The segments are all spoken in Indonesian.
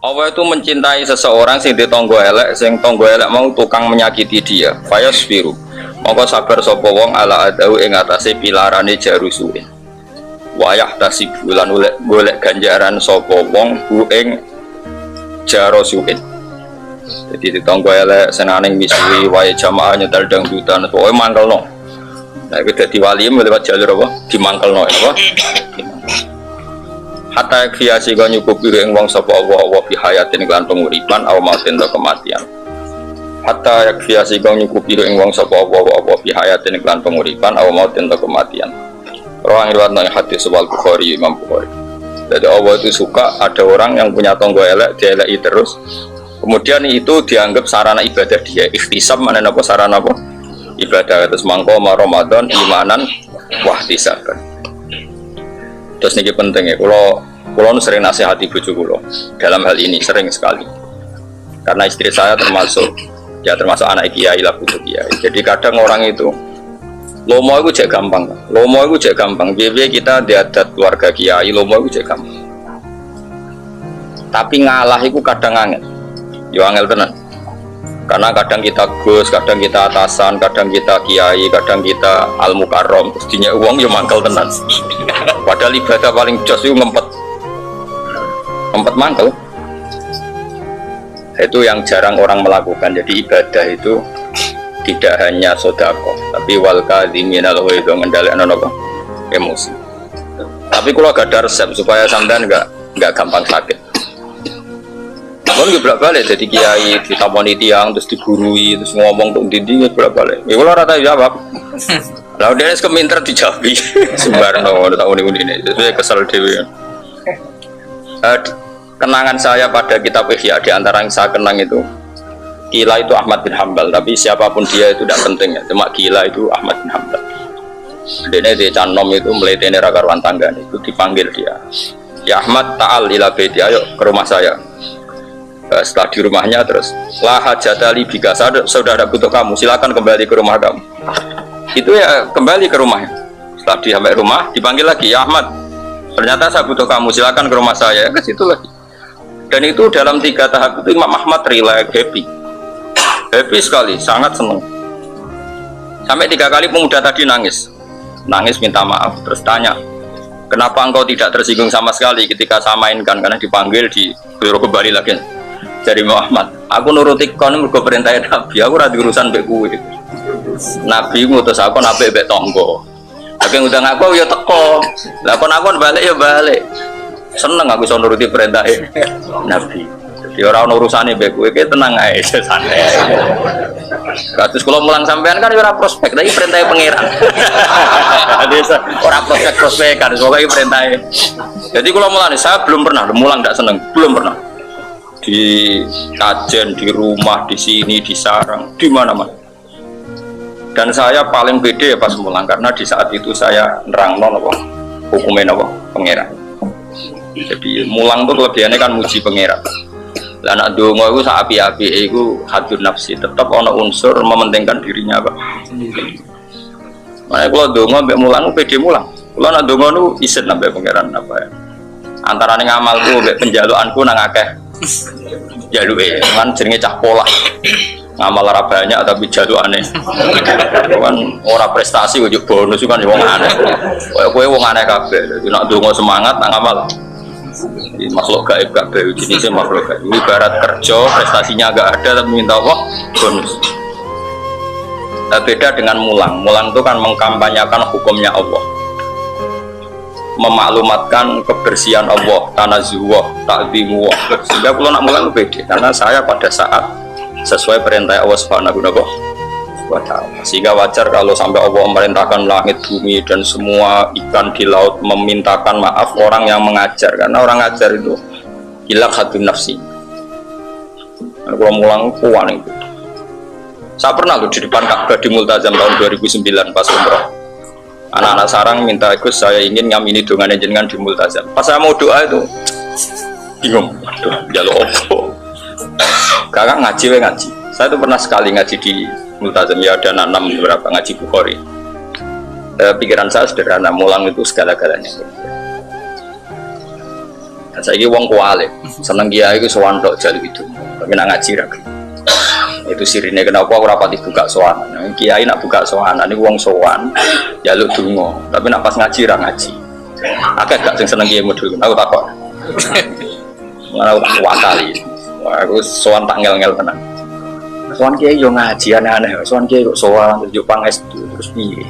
Allah itu mencintai seseorang sing ditonggo elek, sing tonggo elek mau tukang menyakiti dia. Fayasbiru. Mongko sabar sapa wong ala adau ing atase pilarane jarusuin. Wayah tasibulan golek ganjaran sapa wong ku ing jarusuin. Jadi ditonggo elek senane misuwi wae jamaah nyetel dangdutan pokoke mangkelno. Nah iku dadi wali lewat jalur apa? Dimangkelno apa? Hatta kiasi kau nyukupi ing wong sapa Allah bihayatin lan penguripan aw mautin ta kematian. Hatta kiasi kau nyukupi ing wong sapa Allah bihayatin lan penguripan aw mautin ta kematian. Orang riwayat nang hadis wal Bukhari Imam Bukhari. Jadi Allah itu suka ada orang yang punya tonggo elek dieleki terus. Kemudian itu dianggap sarana ibadah dia. Ikhtisab mana apa sarana apa? Ibadah terus mangko Ramadan imanan wahtisaban. Terus ini penting ya, kalau sering nasihati bojo kula dalam hal ini sering sekali. Karena istri saya termasuk anak kiai lah putu kiai. Jadi kadang orang itu lomo itu cek gampang. Biar kita diadat keluarga kiai, lomo itu cek gampang. Tapi ngalah itu kadang angel. Yo angel tenan. Karena kadang kita gus, kadang kita atasan, kadang kita kiai, kadang kita al-mukarrom. Terus dinya uang yo mangkel tenan. Padahal ibadah paling jos itu ngempet mangkel. Itu yang jarang orang melakukan. Jadi ibadah itu tidak hanya sodako, tapi wal kadhiminal ghaidh ngendhalekno napa emosi. Tapi kalau gak ada resep supaya sampean enggak gampang sakit. Kalau nggak balik jadi kiai ditamoni tiang terus diburui terus ngomong untuk dinding balik. Ya kalau rata jawab. Lalu dia keminter dijabi Subarno tahun ini. Saya kesal dewi. Kenangan saya pada kitab Ihya di antara yang saya kenang itu Gila itu Ahmad bin Hambal, tapi siapapun dia itu tidak penting ya. Cuma Gila itu Ahmad bin Hambal. Dene di Canom itu meletene rakarwan tangga itu dipanggil dia. Ya Ahmad ta'al ila baiti, ayo ke rumah saya. Setelah di rumahnya terus la hajatali bika, sudah ada butuh kamu, silakan kembali ke rumah kamu. Itu ya kembali ke rumahnya. Setelah dia sampai rumah dipanggil lagi, ya Ahmad, ternyata saya butuh kamu, silakan ke rumah saya. Ke situ lagi. Dan itu dalam 3 tahap itu Imam Ahmad relax, happy sekali, sangat senang. Sampai 3 kali pemuda tadi nangis minta maaf, terus tanya, kenapa engkau tidak tersinggung sama sekali ketika saya mainkan, karena dipanggil di kembali lagi. Dari Muhammad, aku nuruti kon mergo perintah Nabi, aku ora urusan mbek kowe. Nabi ngutus aku nabi mbek tangga. Tapi ngundang aku ya teko. Lah kon aku balik ya balik. Seneng aku iso nuruti perintah Nabi. Jadi ora ono urusane mbek kowe, ki tenang ae santai. Kados kula mulang sampean kan ora prospek, tapi perintah pangeran. Jadi ora prospek kan, pokoke perintah. Jadi kula mulane saya belum pernah mulang ndak seneng, belum pernah. Di kajen, di rumah, di sini, di sarang, di mana-mana. Dan saya paling pede ya pas mulang, karena di saat itu saya nerangno napa hukumnya napa pangeran. Jadi mulang tuh kelebihannya kan muji pangeran. Lah anak donga iku sak api-apike iku hadun nafsi, tetap ana unsur mementingkan dirinya, Pak. Makanya kalau donga mbek mulang pede mulang. Kalau anak donga nu isin nambah pangeran apa ya. Antarane ngamalku mbek penjalukanku nang akeh jaluke kan jenenge cah pola ngamal ora banyak tapi jalukane kan ora prestasi kok bonus kan wong aneh kowe wong aneh kabeh nek ndonga semangat nang ngamal iki makhluk gaib kabeh jenis makhluk gaib ibarat kerja prestasinya agak ada tapi minta apa bonus. Beda dengan mulang itu kan mengkampanyakan hukumnya Allah, memaklumatkan kebersihan Allah, tanazzuh, ta'zimu, sehingga kalau nak mulang beda, karena saya pada saat sesuai perintah Allah Subhanahu wa ta'ala. Sehingga wajar kalau sampai Allah memerintahkan langit, bumi dan semua ikan di laut memintakan maaf orang yang mengajar, karena orang ngajar itu hilak hadun nafsi. Kalau mulang kuan itu. Saya pernah loh di depan Ka'bah di Multazam tahun 2009 pas umroh. Anak-anak sarang minta Gus, saya ingin ngamini dongan jenengan di Multazam. Pas saya mau doa itu bingung, aduh jaluk opo. Kakak ngaji. Saya tuh pernah sekali ngaji di Multazam, ya ada 6 beberapa ngaji Bukhari. Pikiran saya sederhana, mulang itu segala-galanya. Saiki wong kuwale, seneng kiai iku sowan tok jaluk itu. Tapi nak ngaji ra. Itu sirine kenapa ora pati buka sowan. Kiai nak buka sowanan niku wong sowan jaluk donga, tapi nak pas ngaji ra ngaji. Akeh gak sing seneng kiai model aku takon. Ora wakali. Aku sowan tak ngel-ngel tenan. Sowan kiai yo ngaji aneh-aneh, sowan kiai kok sowan yo pangestu terus piye?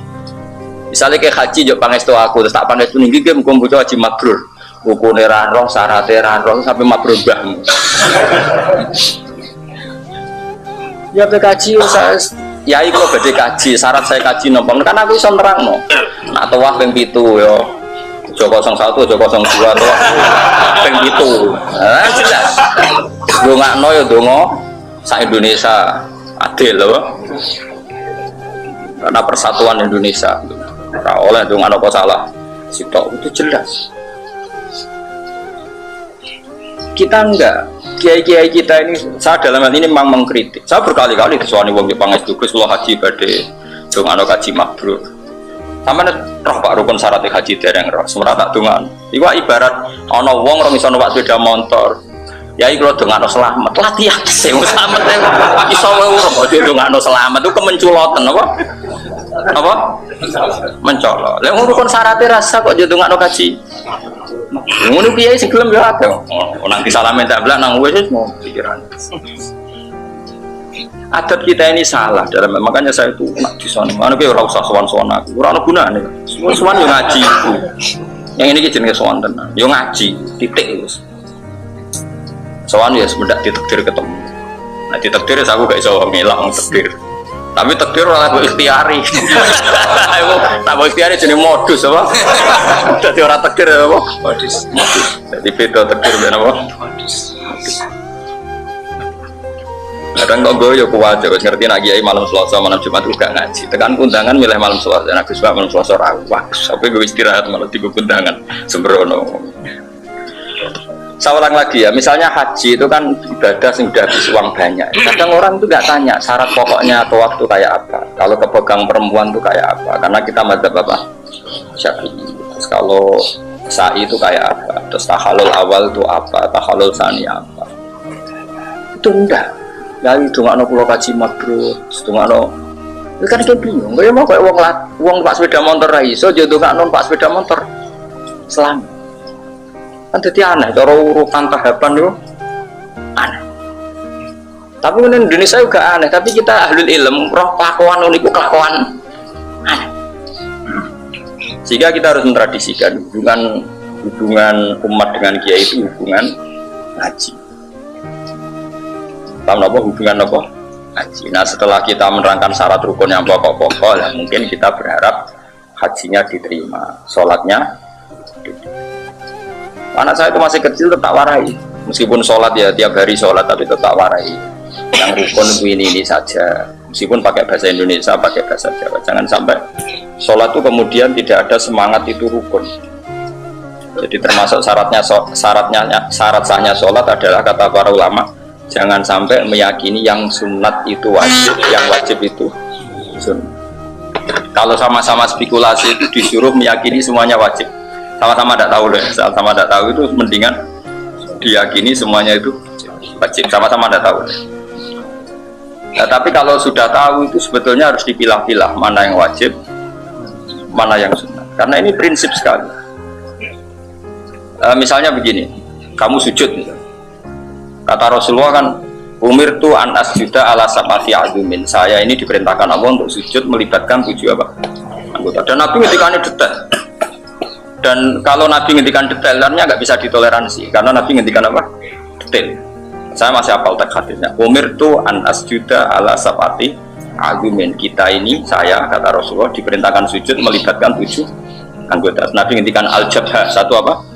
Misale ke haji yo pangestu aku terus tak pangestu niki ge muga-muga haji mabrur. Rukune ra roh, syarate ra roh sampai mabrur mbahmu. Ya kaji saya yai kula badhe kaji, syarat saya kaji napa? Kan aku iso nerangno. Nak tawaf ping 7 yo. Aja 01, aja 02 tawaf ping 7. Ah jelas. Dongakno ya donga sak Indonesia adil lho. Karena persatuan Indonesia. Ora oleh dongakno kok salah. Sitok itu jelas. Kita enggak, kiai-kiai kita ini, saya dalam hal ini memang mengkritik. Saya berkali-kali disuani wong Jepang itu, kalau haji badhe dongano haji mabrur. Sama roh Pak rukun syarat haji dereng roh, semua tak dongan. Iku ibarat ana wong rong iso numpak sepeda motor. Yai kalau dongano selamat, latihan sing selamat iso wae urung dongano selamat itu kemenculoten apa? Apa? Mencolot. Lek rukun syarat rasa kok dongano haji. Ngono kiai sing gelem ya akeh. Nang disalamen tak blak nang wis mau pikiran. Adat kita ini salah dalam makanya saya itu nak disone. Anu ki ora usah sowan-sowan aku. Ora ono gunane. Sowan yo ngaji. Yang ini ki jenenge sowan tenan. Yo ngaji, titik wis. Sowan ya semendak ditakdir ketemu. Nah ditakdir aku gak iso ngilang takdir. Tapi takdir ora aku ikhtiari. Aku tak mau ikhtiari jenenge modus apa? Dadi ora takdir apa? Modus. Dadi beda takdir ben apa? Modus. Kadang kok yo kuat wis ngerti nak kiai malam Selasa malam Jumat uga ngaji. Tekan kundangan milih malam Selasa. Nek Gus malam Selasa ora wis sampai gue istirahat malah tiba kundangan sembrono. Saya ulang lagi ya, misalnya haji itu kan ibadah yang sudah habis uang banyak. Kadang orang itu nggak tanya syarat pokoknya atau waktu kayak apa. Kalau kepegang perempuan itu kayak apa? Karena kita madzhab apa? Syafi'i. Terus kalau sa'i itu kayak apa? Terus tahalul awal itu apa? Tahalul sani apa? Itu enggak. Ya itu nggak pulau kaji mabrur, itu nggak itu kan kayak bingung. Kayak mau kayak uang pak sepeda motor raiso, jodoh nggak pak sepeda motor selamat. Kan jadi aneh, cara urutan tahapan itu aneh. Tapi di Indonesia juga aneh, tapi kita ahlul ilm, roh kelakuan uniku kelakuan aneh. Sehingga kita harus mentradisikan hubungan umat dengan kiai itu hubungan ngaji. Paham apa hubungan apa? Haji. Nah setelah kita menerangkan syarat rukun yang pokok-pokok, ya mungkin kita berharap hajinya diterima, sholatnya diterima. Anak saya itu masih kecil tetap warai, meskipun sholat ya tiap hari sholat tapi tetap warai. Yang rukun ini saja, meskipun pakai bahasa Indonesia, pakai bahasa Jawa. Jangan sampai sholat itu kemudian tidak ada semangat itu rukun. Jadi termasuk syarat sahnya sholat adalah kata para ulama, jangan sampai meyakini yang sunat itu wajib, yang wajib itu sunat. Kalau sama-sama spekulasi itu disuruh meyakini semuanya wajib. Sama-sama tidak tahu deh, sama-sama tidak tahu itu mendingan diyakini semuanya itu wajib, sama-sama tidak tahu. Nah, tapi kalau sudah tahu itu sebetulnya harus dipilah-pilah mana yang wajib, mana yang sunat. Karena ini prinsip sekali. Misalnya begini, kamu sujud, kata Rasulullah kan, umirtu an asjuda ala sab'ati azumin. Saya ini diperintahkan Allah untuk sujud melibatkan 7 apa? Anggota. Dan Nabi ngendikane detail. Dan kalau Nabi ngendikan detail, artinya nggak bisa ditoleransi karena Nabi ngendikan apa? Detail. Saya masih hafal teks hadisnya. Umirtu an asjuda ala sab'ati azumin. Kita ini, saya kata Rasulullah diperintahkan sujud melibatkan 7 anggota. Nabi ngendikan al-jabha, satu apa?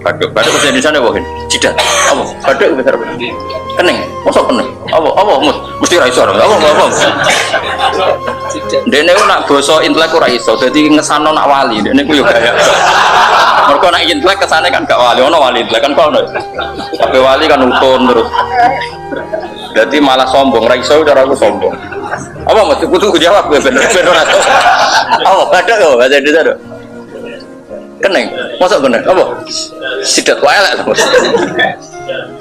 Baduk. Baduk bahasa Indonesia ada bohin. Jidat. Apa? Baduk besar benar. Kening. Mosok kening. Apa? Mesti ra iso. Apa? Dene ku nak basa intelek ora iso. Dadi ngesano nak wali. Dene ku yo gaya. Mergo nak intelek kesane kan gak wali. Ono wali intelek kan kono. Tapi wali kan utun terus. Dadi malah sombong. Ra iso cara aku sombong. Apa mesti kudu jawab bener ora. Apa? Baduk yo bahasa Indonesia. Keneng, masuk keneng, apa? Sidat wae lah.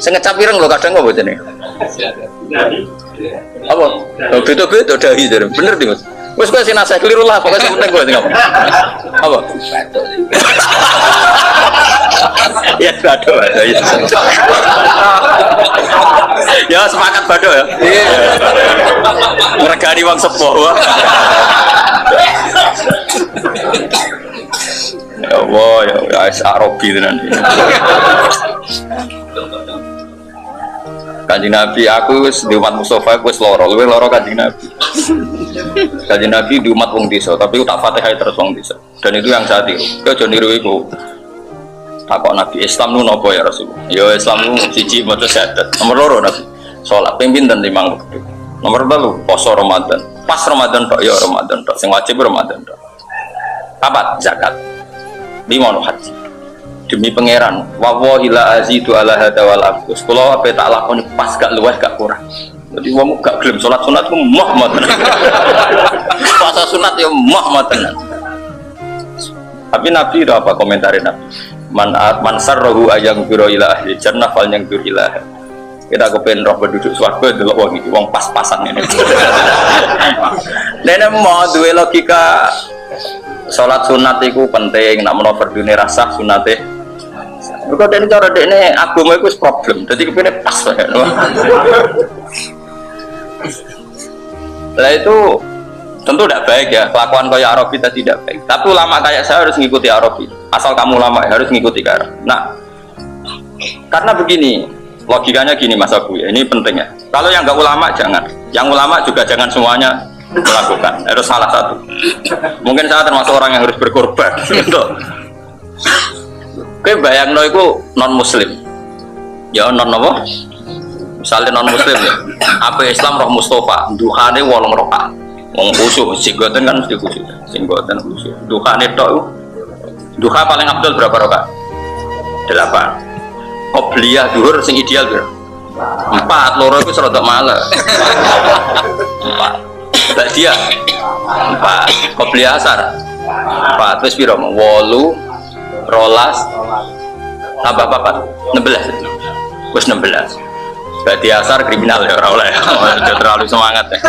Saya ngecap ireng lo kadang apa ini? Apa? Betul-betul dari bener nih mas. Wes gue sih nasihat keliru lah, pokoknya penting gue tinggal. Apa? Ya bado, ya sepakat bado ya. Meregani uang sepuh. Ya Allah, ya Arabi tenan. Kanjeng Nabi aku wis di umat Mustafa aku wis loro, luwih loro Kanjeng Nabi. Kanjeng Nabi di umat wong desa, tapi tak Fatihah terus wong desa. Dan itu yang saya tiru. Kau aja niru iku. Takok Nabi Islam nu napa ya Rasul? Ya Islam nu siji maca syahadat. Nomor loro Nabi salat ping pinten 5 waktu. Nomor 3 poso Ramadan. Pas Ramadan tok ya Ramadan tok, sing wajib Ramadan tok. Papat zakat. 5 haji. Demi pangeran wallahi la azidu ala hada wal aqus kula ape tak lakoni pas gak luwih gak kurang. Jadi wong gak gelem salat sunat ku moh moten. Puasa sunat ya moh moten. Tapi Nabi itu apa komentarin Nabi? Man sarrahu ayang biro ila ahli jannah fal yang biro ila. Kita kepen roh penduduk swarga delok wong iki wong pas-pasan ngene. Nek mau duwe logika salat sunat itu penting, nak menawa fardune rasah sunate. Mergo dene cara dekne agama iku wis problem. Dadi kepene pas wae. Lah itu tentu tidak baik ya, kelakuan kayak Arabi tadi tidak baik. Tapi ulama kayak saya harus mengikuti Arabi. Asal kamu ulama harus mengikuti Arabi. Nah, karena begini, logikanya gini Mas Abu ya, ini penting ya. Kalau yang nggak ulama jangan, yang ulama juga jangan semuanya melakukan. Harus salah satu. Mungkin saya termasuk orang yang harus berkorban. Gitu. Oke, bayangno itu non Muslim. Ya non apa? Misalnya non Muslim ya. Apa Islam roh Mustafa, duhane 8 rakaat. Wong khusyuk, singgoten kan mesti khusyuk. Singgoten khusyuk. Duhane tok. Duha paling abdul berapa rakaat? 8. Qobliyah zuhur sing ideal berapa? 4, loro iku rada males. 4. Ba'diyah 4. Qobliyah asar 4. Wis piro? 8 rolas tambah 4 16 wis 16 berarti asar kriminal ya ora oleh udah terlalu semangat ya.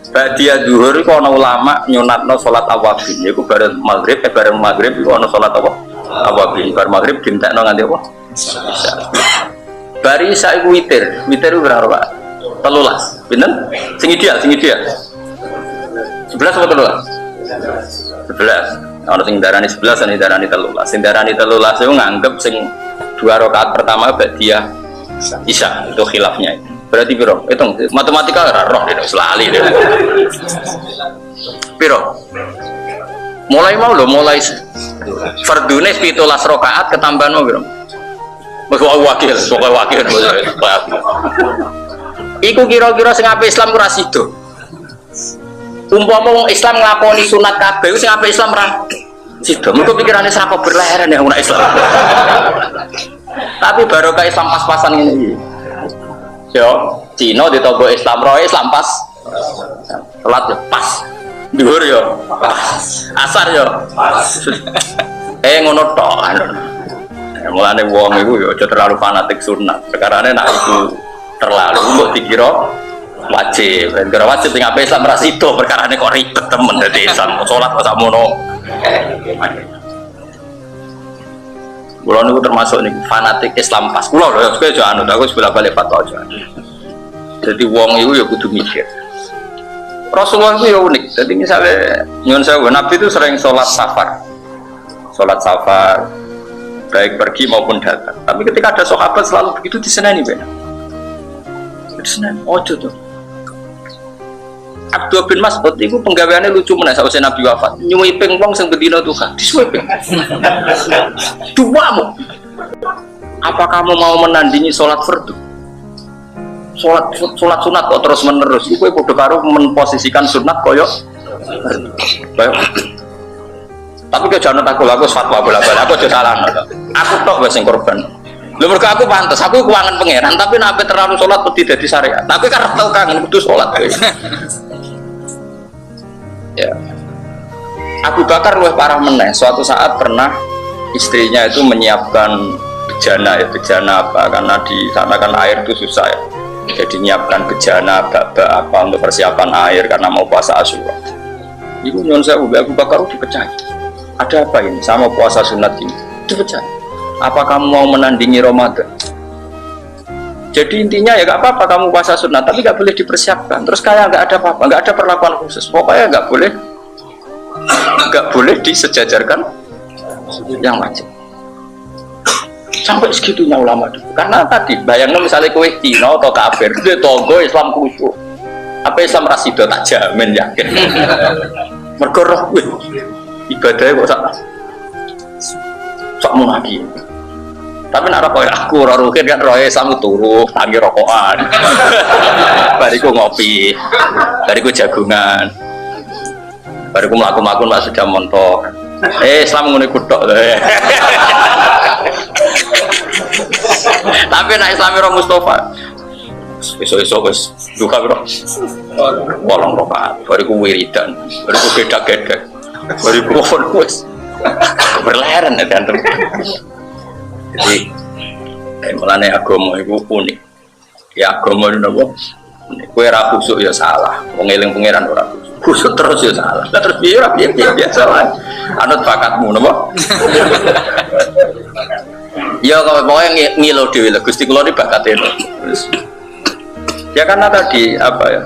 Ba'diyah zuhur iku ana ulama nyunatno salat awabin iku bareng maghrib iku ana salat awabin bar maghrib dintekno nganti apa isya. Bari isya iku witir iku berapa 13 pinten sing ideal 11 apa 13 11. Ono sing darani 11 sing darani 13. Sing darani 13 itu nganggep sing 2 rakaat pertama ba'diyah isya. Itu khilafnya. Berarti piro? Hitung matematika ora roh dene selali dene. Piro? Mulai mau lho mulai fardune 17 rakaat ketambahan mau piro? Wis wakil. Iku kira-kira sing ape Islam ora sido. Umpama wong Islam nglakoni sunat kabeh sing ape Islam ra sida. Mergo pikirane sak berleren ya wong Islam. Tapi barokah Islam pas-pasan ngene iki. Yo, Cina ditombo Islam roe Islam pas. Salat yo pas. Dhuwur yo pas. Asar yo pas. Ngono tok. Mulane wong iku yo aja terlalu fanatik sunat. Perkarane nek iku terlalu mbok dikira wajib, karena wajib tinggal Islam merasa itu perkara ini kok ribet temen dari Islam sholat masa mono. Kulo niku termasuk nih fanatik Islam pas. Kulo loh, saya jangan aku sebelah balik fatwa aja. Jadi wong itu ya kudu mikir. Rasulullah itu ya unik. Jadi misalnya nyuwun sewu, Nabi itu sering sholat safar, baik pergi maupun datang. Tapi ketika ada sahabat selalu begitu diseneni benar. Diseneni, ojo tuh. Abdul bin Mas'ud itu penggaweannya lucu meneh sausé Nabi wafat. Nyuwiping wong sing bedina Tuhan, disuwiping. Duamu. Apa kamu mau menandingi sholat fardu? Sholat sunat kok terus menerus. Iku padha karo memposisikan sunat koyo. Tapi kok jangan aku fatwa bola-bola, aku aja salah. Aku tok wis sing korban. Lha mergo aku pantes, aku keuangan pangeran, tapi nek terlalu sholat wedi dadi syariat. Tapi karep tau kangen kudu sholat. Ya. Abu Bakar luwih parah meneh. Suatu saat pernah istrinya itu menyiapkan bejana apa, karena di sana kan air itu susah ya. Jadi nyiapkan bejana, bak apa untuk persiapan air karena mau puasa Asyura. Ibu nyuwun sewu, Abu Bakar dipecah. Ada apa ini? Sama puasa sunat ini dipecah. Apa kamu mau menandingi Ramadan? Jadi intinya ya gak apa-apa kamu puasa sunat, tapi gak boleh dipersiapkan. Terus kayak gak ada apa-apa, gak ada perlakuan khusus. Pokoknya gak boleh disejajarkan yang wajib. Sampai segitunya ulama dulu. Karena tadi bayangnya misalnya kowe Cina atau kafir, dia togo Islam khusyuk. Apa Islam rasido tak jamin yakin. Mergo roh ibadahnya kok sak munafik. Tapi nak rokok aku, rorukin kan rohe sama turu, tangi rokokan. Bariku ngopi, bariku jagungan, bariku melaku-melaku mbak sudah montok. Islam ngene kutok. Tapi nak Islami roh Mustafa. Esok wis duka bro. Bolong rokat, bariku wiridan, bariku gedak-gedak, bariku wis berleren ya kan. Jadi, mulane agama itu unik. Ya agama itu apa? Kue ra khusuk ya salah. Wong eling pangeran ora khusuk. Khusuk terus ya salah. Lah terus piye ora piye biasa wae. Anut bakatmu napa? Ya kalau pokoknya ngilo dhewe lho Gusti kula ni bakate. Ya karena tadi apa ya?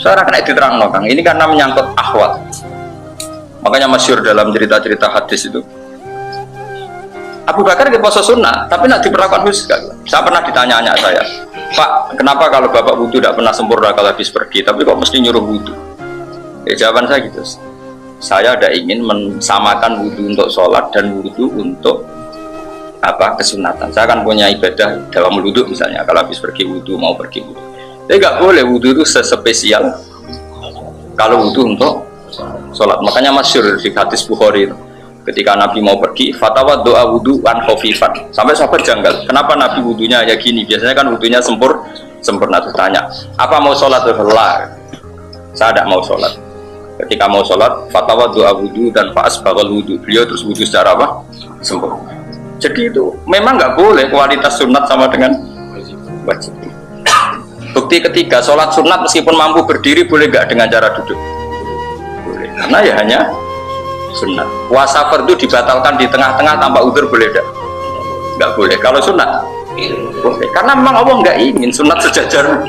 Saya kena diterangno Kang. Ini karena menyangkut ahwal. Makanya masyhur dalam cerita-cerita hadis itu. Abu Bakar di puasa sunnah, tapi nak diperlakukan khusus. Saya pernah ditanya saya, Pak, kenapa kalau bapak wudhu tidak pernah sempurna kalau habis pergi, tapi kok mesti nyuruh wudhu? Ya jawaban saya gitu. Saya ada ingin mensamakan wudhu untuk sholat dan wudhu untuk apa kesunatan. Saya kan punya ibadah dalam wudhu misalnya, kalau habis pergi wudhu mau pergi wudhu. Jadi nggak boleh wudhu itu sespesial kalau wudhu untuk sholat. Makanya masyhur di hadis Bukhari itu. Ketika Nabi mau pergi, fatwa doa wudhu an khofifan. Sampai sahabat janggal, kenapa Nabi wudhunya ya gini? Biasanya kan wudhunya sempurna. Terus tanya, apa mau sholat? Lah, saya tidak mau sholat. Ketika mau sholat, fatwa doa wudhu dan faas bakal wudhu. Beliau terus wudhu secara apa? Sempurna. Jadi itu memang nggak boleh kualitas sunat sama dengan wajib. Bukti ketiga, sholat sunat meskipun mampu berdiri boleh nggak dengan cara duduk? Boleh. Karena ya hanya sunat. Puasa fardu dibatalkan di tengah-tengah tanpa udzur boleh tidak? Nggak boleh. Kalau sunat boleh. Karena memang Allah nggak ingin sunat sejajar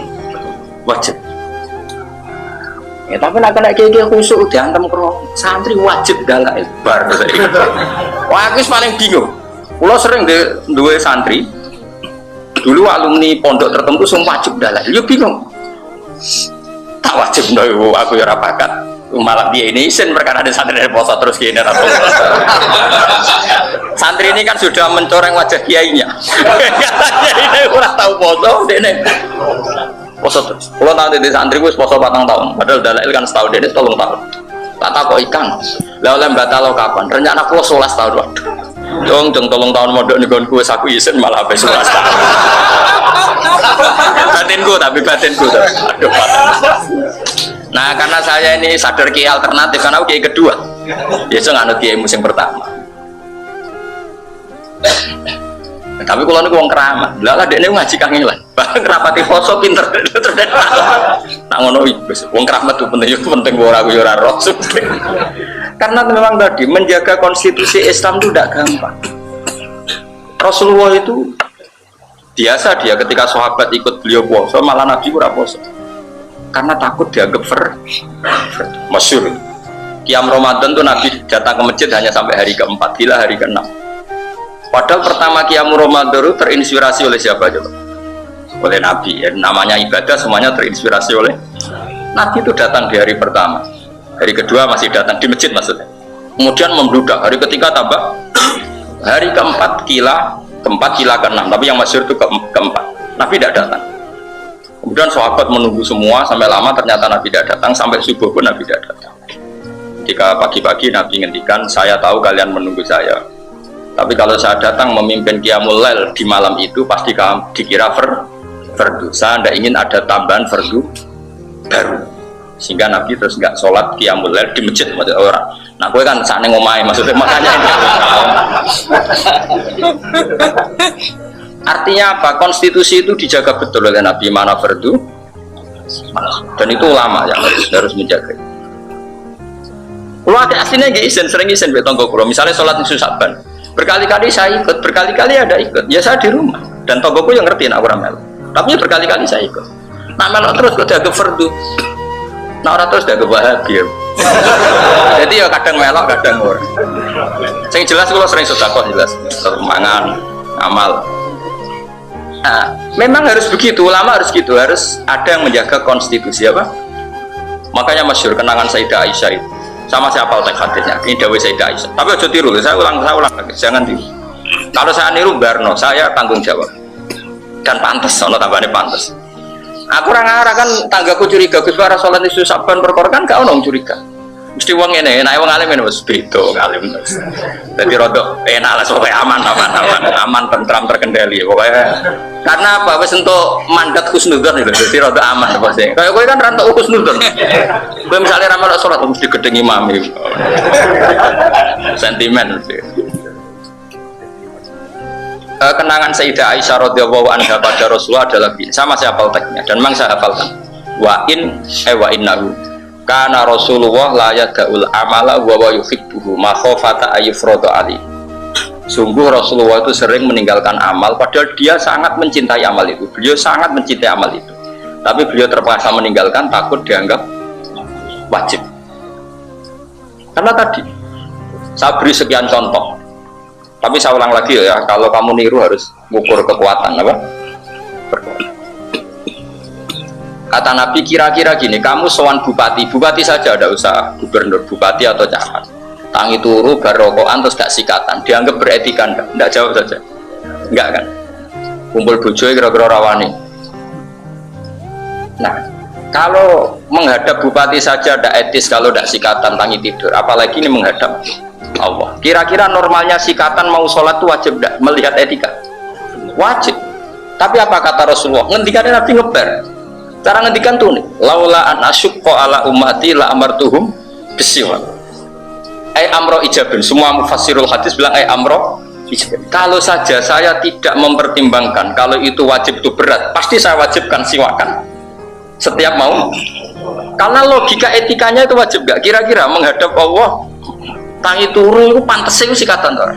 wajib. Ya tapi nak kena kayak khusuk diantem kro santri wajib galak bar. Wah aku paling bingung. Pulau sering dua santri dulu alumni pondok tertentu semua wajib galak. Yo bingung. Tak wajib ndo aku ya ora bakat. Malah dia ini isin perkara ada santri dari poso terus gini santri ini kan sudah mencoreng wajah kiainya ini kurang tahu poso ini poso terus kalau tahu di santri gue poso 4 tahun padahal dalil kan setahun ini 3 tahun tak tahu kok ikan oleh batal kapan rencana pulau 11 tahun waduh dong 3 tahun modok nih gue saku isin malah sampai 11 tahun batinku aduh nah karena saya ini sadar kiai alternatif karena kiai kedua biasa nganut kiai musim pertama tapi kalau ini uang keramat lah dia ini ngaji kangelan bahkan kerapati poso pinter tak ngono uang keramat itu penting buat aku yura roh karena memang tadi menjaga konstitusi Islam itu tidak gampang. Rasulullah itu biasa dia ketika sahabat ikut beliau puasa malah Nabi ora puasa karena takut dianggap masyhur. Qiyam Ramadan tuh Nabi datang ke masjid hanya sampai hari ke-4 gila hari ke-6. Padahal pertama Qiyam Ramadan itu terinspirasi oleh siapa coba? Oleh Nabi. Ya, namanya ibadah semuanya terinspirasi oleh Nabi itu datang di hari pertama. Hari kedua masih datang di masjid maksudnya. Kemudian membludak. Hari ketiga tambah. Hari ke-4 kila ke-6. Tapi yang masyhur itu ke-4. Nabi tidak datang. Kemudian sahabat menunggu semua sampai lama ternyata Nabi tidak datang sampai subuh pun Nabi tidak datang. Jika pagi-pagi Nabi ngendikan saya tahu kalian menunggu saya. Tapi kalau saya datang memimpin Qiyamul Lail di malam itu pasti dikira fardu. Saya tidak ingin ada tambahan fardu baru. Sehingga Nabi terus nggak sholat qiyamul lail di masjid maksudnya orang. Nah, gue kan saat ngomai maksudnya makanya ini. Artinya apa? Konstitusi itu dijaga betul oleh Nabi, mana fardu, dan itu ulama yang harus menjaga. Kalau ada aslinya nggak isen, sering isen betonggo kulo. Misalnya sholat isu Saban, berkali-kali saya ikut, berkali-kali ada ikut. Ya saya di rumah dan tonggoku yang ngerti nak orang melo. Tapi berkali-kali saya ikut. Nah melo terus kok jaga fardu. Nah orang terus jaga bahagia. Jadi ya kadang melok kadang ora. Yang jelas kalau sering sedekah jelas, mangan, amal. Nah, memang harus begitu, ulama harus gitu, harus ada yang menjaga konstitusi apa? Makanya masyhur kenangan Sayyidah Aisyah itu. Sama siapa teks hadisnya? Ini dawuh Sayyidah Aisyah. Tapi aja tiru, saya ulang lagi, jangan tiru. Kalau saya niru Barno, saya tanggung jawab. Dan pantas, ono tambahane pantas. Aku orang arah kan tanggaku curiga Gus Bara sholat isu Saban perkara kan gak ono curiga. Mesti wong ngene, nek wong alim wis beda ngalim terus. Dadi rada enak lah pokoke aman tentram terkendali pokoke. Karena apa wis entuk mandat husnudzon lho, dadi rada aman pasti. Kayak kowe kan ra entuk husnudzon. Kowe misale ra melok salat mesti gedeng imam iki. Sentimen mesti. Kenangan Sayyidah Aisyah radhiyallahu anha pada Rasulullah adalah sama saya hafal teksnya dan memang saya hafalkan wa innahu kana Rasulullah la yada'ul amala wa yuhibbuhu ma khafata ayyufrada ali. Sungguh Rasulullah itu sering meninggalkan amal padahal dia sangat mencintai amal itu. Beliau sangat mencintai amal itu. Tapi beliau terpaksa meninggalkan takut dianggap wajib. Karena tadi saya beri sekian contoh. Tapi saya ulang lagi ya, kalau kamu niru harus mengukur kekuatan apa? Kata Nabi kira-kira gini, kamu sowan bupati saja ada usaha, gubernur, bupati atau camat. Tangi turu, barokokan terus gak sikatan, dianggap beretika enggak jawab saja. Enggak kan? Kumpul bojoe kira-kira rawani. Nah, kalau menghadap bupati saja ada etis kalau tidak sikatan tangi tidur, apalagi ini menghadap Allah. Kira-kira normalnya sikatan mau sholat itu wajib tidak? Melihat etika wajib. Tapi apa kata Rasulullah? Ngendikannya Nabi ngeber. Cara ngendikan tuh nih, laula an asyukko ala ummati la amartuhum bisiwak. Amro ijabin. Semua mufassirul hadis bilang amro ijabin. Kalau saja saya tidak mempertimbangkan kalau itu wajib itu berat, pasti saya wajibkan siwakan setiap mau. Karena logika etikanya itu wajib gak? Kira-kira menghadap Allah tangi turu itu pantasnya itu sikatan toh.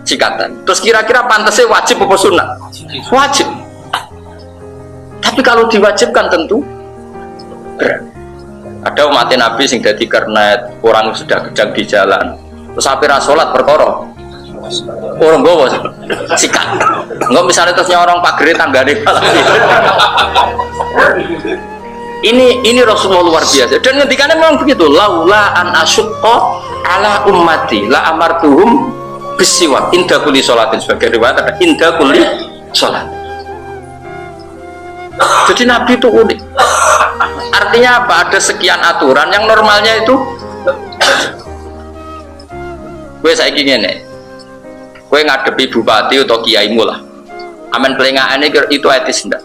Sikatan. Terus kira-kira pantasnya wajib apa sunat? Wajib. Tapi kalau diwajibkan tentu berat. Ada umat Nabi sing dadi kernet, orang sudah kejang di jalan. Terus akhirnya sholat perkara. Orang bawa sikat. Enggak misalnya terusnya orang pagere tanggane malah. Ini Rasulullah luar biasa dan ngendikannya memang begitu, laula an asyqa ala ummati la amartuhum bisiwak inda kulli sholatin, sebagai riwayat ada inda kulli sholat. Jadi Nabi itu unik, artinya apa? Ada sekian aturan yang normalnya itu gue saiki ngene, gue ngadepi bupati atau kiaimu lah amen pelengaane itu etis enggak?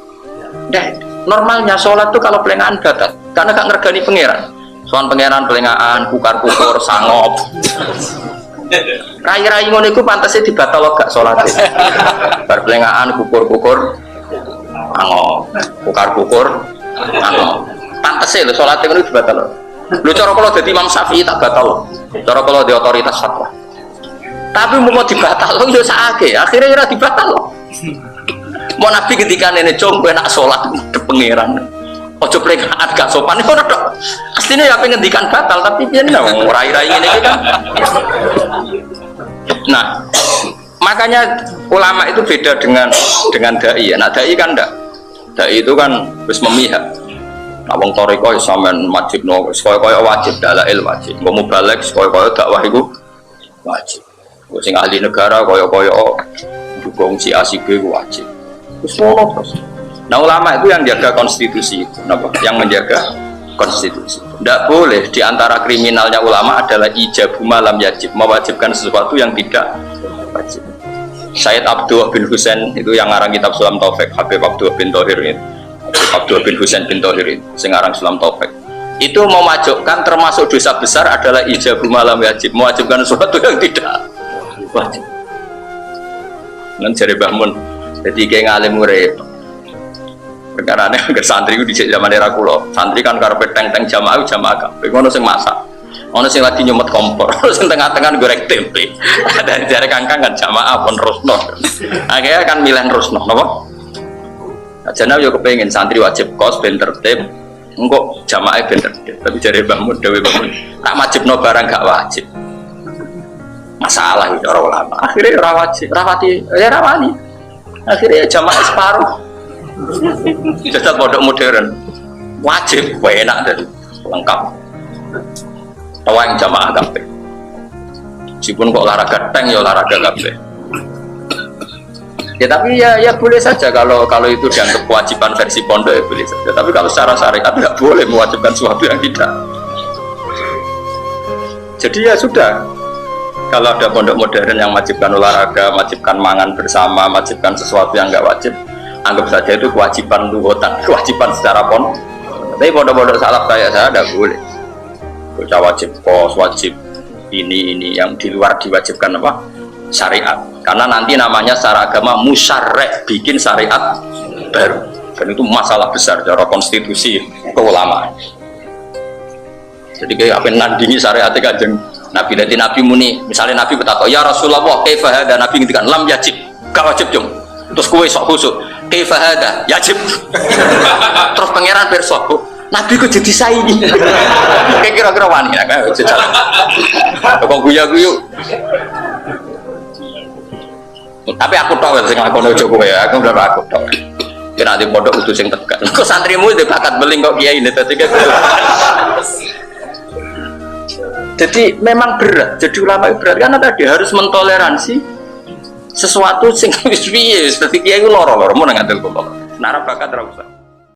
Normalnya sholat tuh kalau pelengahan batal karena gak ngergani pangeran. Soal pangeran pelengahan, kukar-kukur, sangop. Rai-rai ngono iku pantasnya dibatal gak sholatnya. Bar pelengahan, kukur-kukur, sangop, kukar-kukur, sangop. Pantasnya lho sholatnya ngono dibatal. Lho cara kalau jadi Imam Syafi'i tak batal. Cara kalau di otoritas fatwa. Tapi mau dibatal yo sakake, akhirnya ora dibatal. Mau Nabi ketika nenek coba nak sholat de pangeran, ojo plekaan gak sopan itu ada. Aslinya ya pengen ngendikan batal tapi dia nggak rai-rai ini kan. Nah, makanya ulama itu beda dengan dai. Nah dai kan enggak. Dai itu kan harus memihak. Nah wong toriko sampean wajib no, koyo wajib dalail wajib. Mau balik koyo dakwah itu wajib. Sing ahli negara koyo dukung si A si B wajib. Terus. Nah ulama itu yang jaga konstitusi itu, yang menjaga konstitusi. Tidak boleh diantara kriminalnya ulama adalah ijabu malam yajib, mewajibkan sesuatu yang tidak wajib. Sayyid Abdullah bin Husain itu yang ngarang kitab Sulam Taufik, Habib Abdullah bin Thohir itu, Habib Abdullah bin Husain bin Thohir itu, yang ngarang Sulam Taufik. itu mewajibkan, termasuk dosa besar adalah ijabu malam wajib, mewajibkan sesuatu yang tidak wajib. Nan jare Mbah Mun, dadi kayak ngalim urip. Perkarane agar santri ku dhisik zaman era kula. Santri kan karepe teng-teng jamaah kabeh. Ono sing masak. Ono sing lagi nyumet kompor, ono sing tengah-tengah goreng tempe. Dan jare kangkang kan jamaah pun rusno. Akhirnya kan milih rusno, napa? Ajane yo kepengin santri wajib kos ben tertib. Engko jamaah ben tertib. Tapi jare Mbah Mun dewe Mbah Mun, tak wajibno barang gak wajib. Masalah itu orang ulama. Akhirnya rawati, ya rawani. Akhirnya jamaah separuh. Jajal pondok modern wajib, enak dan lengkap. Tawang jamaah kabeh. Meskipun kok olahraga tank ya olahraga kabeh. Ya tapi ya boleh saja kalau itu dianggap kewajiban versi pondok ya boleh saja. Tapi kalau secara syariat tidak boleh mewajibkan sesuatu yang tidak. Jadi ya sudah. Kalau ada pondok modern yang wajibkan olahraga, wajibkan mangan bersama, wajibkan sesuatu yang nggak wajib, anggap saja itu kewajiban luhutan, kewajiban secara pondok. Tapi pondok-pondok salaf kayak saya tidak boleh. Bocah wajib kos, wajib ini yang di luar diwajibkan apa? Syariat. Karena nanti namanya secara agama musyarrek, bikin syariat baru. Dan itu masalah besar secara konstitusi keulamaan. Jadi kayak apa nandingi syariatnya Kanjeng Nabi. Nanti Nabi muni, misalnya Nabi berkata, ya Rasulullah, kaifa hada? Nabi ngendikan lam yajib, gak wajib jom. Terus kowe sok khusuk, kaifa hada? Yajib. Terus pangeran bersok, Nabi kok jadi saingi. Kayak kira-kira wani ya kan jalan. Kok guyu-guyu. Tapi aku tahu sing ngakoni ojo kowe ya, aku udah aku tahu. Kira nanti pondok utus sing tegas. Kok santrimu ndek bakat beling kok kiai ini tadi kan. Jadi memang berat, jadi ulama itu berat karena tadi harus mentoleransi sesuatu sing wis piye, dadi kiai ku loro-loro mun ngantil kok. Nara bakat ra usah.